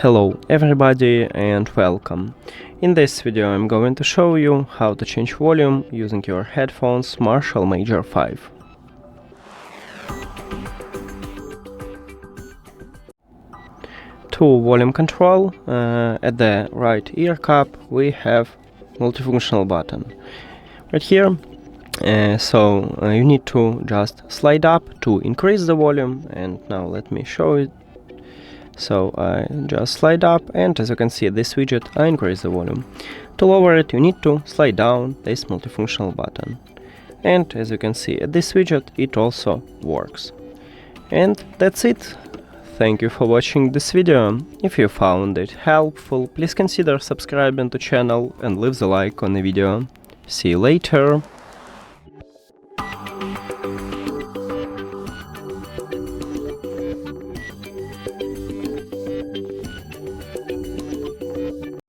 Hello everybody and welcome. In this video I'm going to show you how to change volume using your headphones Marshall Major 5. To volume control, at the right ear cup we have multifunctional button. Right here, you need to just slide up to increase the volume, and now let me show it. So I just slide up, and as you can see this widget, I increase the volume. To lower it you need to slide down this multifunctional button. And as you can see at this widget it also works. And that's it. Thank you for watching this video. If you found it helpful, please consider subscribing to channel and leave the like on the video. See you later.